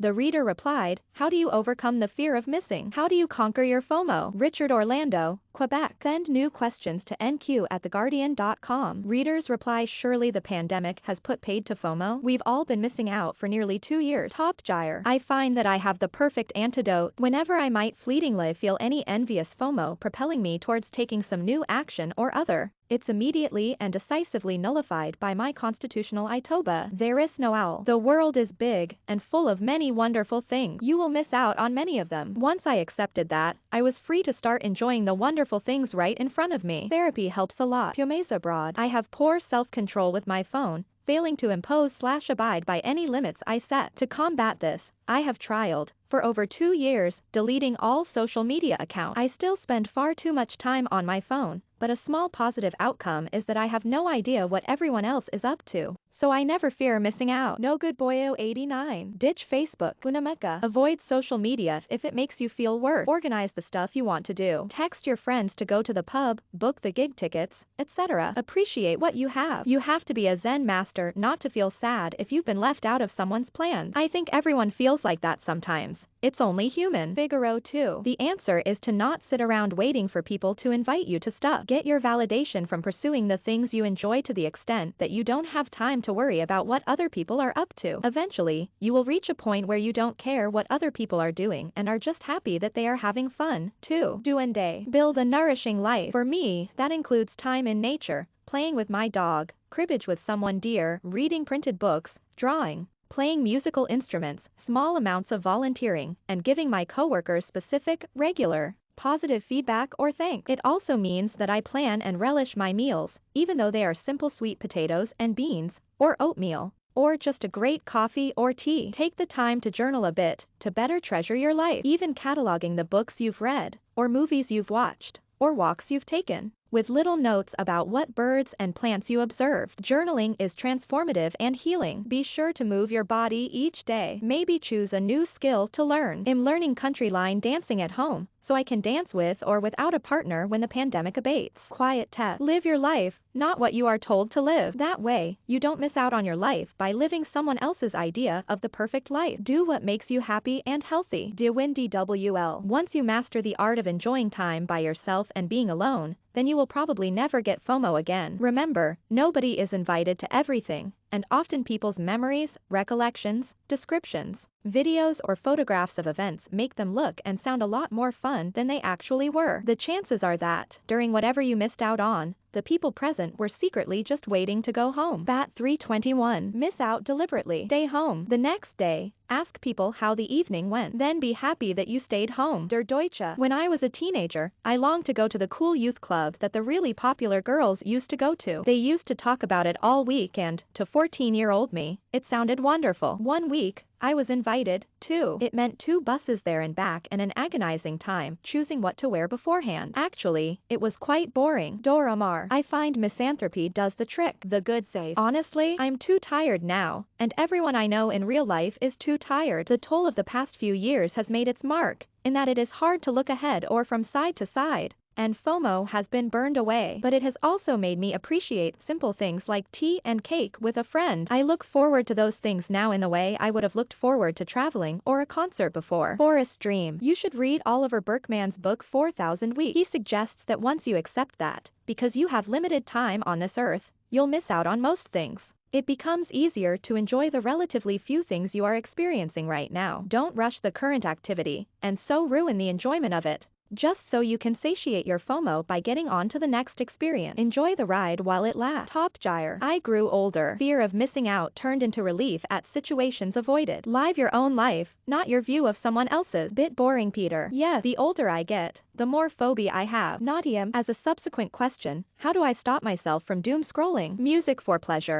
The reader replied, "How do you overcome the fear of missing? How do you conquer your FOMO?" Richard Orlando, Quebec. Send new questions to nq@theguardian.com. Readers reply, "Surely the pandemic has put paid to FOMO? We've all been missing out for nearly 2 years." TopGyre I find that I have the perfect antidote whenever I might fleetingly feel any envious FOMO propelling me towards taking some new action or other. It's immediately and decisively nullified by my constitutional Itoba. There is no owl. The world is big and full of many wonderful things. You will miss out on many of them. Once I accepted that, I was free to start enjoying the wonderful things right in front of me. Therapy helps a lot. PumezaAbroad I have poor self-control with my phone, failing to impose/abide by any limits I set. To combat this, I have trialed, for over 2 years, deleting all social media accounts. I still spend far too much time on my phone, but a small positive outcome is that I have no idea what everyone else is up to, so I never fear missing out. No Good Boyo 89. Ditch Facebook. Bunameka. Avoid social media if it makes you feel worse. Organize the stuff you want to do. Text your friends to go to the pub, book the gig tickets, etc. Appreciate what you have. You have to be a Zen master not to feel sad if you've been left out of someone's plans. I think everyone feels like that sometimes. It's only human. Figaro 2. The answer is to not sit around waiting for people to invite you to stuff. Get your validation from pursuing the things you enjoy to the extent that you don't have time to worry about what other people are up to. Eventually, you will reach a point where you don't care what other people are doing and are just happy that they are having fun, too. DewinDwl. Build a nourishing life. For me, that includes time in nature, playing with my dog, cribbage with someone dear, reading printed books, drawing, playing musical instruments, small amounts of volunteering, and giving my coworkers specific, regular, positive feedback or thanks. It also means that I plan and relish my meals, even though they are simple sweet potatoes and beans, or oatmeal, or just a great coffee or tea. Take the time to journal a bit, to better treasure your life. Even cataloging the books you've read, or movies you've watched, or walks you've taken, with little notes about what birds and plants you observed. Journaling is transformative and healing. Be sure to move your body each day. Maybe choose a new skill to learn. I'm learning country line dancing at home, so I can dance with or without a partner when the pandemic abates. Quiettess. Live your life, not what you are told to live. That way, you don't miss out on your life by living someone else's idea of the perfect life. Do what makes you happy and healthy. DewinDwl. Once you master the art of enjoying time by yourself and being alone, then you will probably never get FOMO again. Remember, nobody is invited to everything, and often people's memories, recollections, descriptions, videos or photographs of events make them look and sound a lot more fun than they actually were. The chances are that, during whatever you missed out on, the people present were secretly just waiting to go home. Bat 321. Miss out deliberately. Stay home. The next day, ask people how the evening went. Then be happy that you stayed home. DerDeutsche. When I was a teenager, I longed to go to the cool youth club that the really popular girls used to go to. They used to talk about it all week and, to 14-year-old me, it sounded wonderful. One week, I was invited, too. It meant 2 buses there and back and an agonizing time choosing what to wear beforehand. Actually, it was quite boring. Doramar. I find misanthropy does the trick. The good faith. Honestly, I'm too tired now, and everyone I know in real life is too tired. The toll of the past few years has made its mark, in that it is hard to look ahead or from side to side, and FOMO has been burned away. But it has also made me appreciate simple things like tea and cake with a friend. I look forward to those things now in the way I would have looked forward to traveling or a concert before. Forestdream. You should read Oliver Burkeman's book 4,000 Weeks. He suggests that once you accept that, because you have limited time on this earth, you'll miss out on most things. It becomes easier to enjoy the relatively few things you are experiencing right now. Don't rush the current activity, and so ruin the enjoyment of it, just so you can satiate your FOMO by getting on to the next experience. Enjoy the ride while it lasts. TopGyre I grew older. Fear of missing out turned into relief at situations avoided. Live your own life, not your view of someone else's. BitBoringPeter. Yes, the older I get, the more phobia I have. Nadiam. As a subsequent question, how do I stop myself from doom scrolling? Music for pleasure.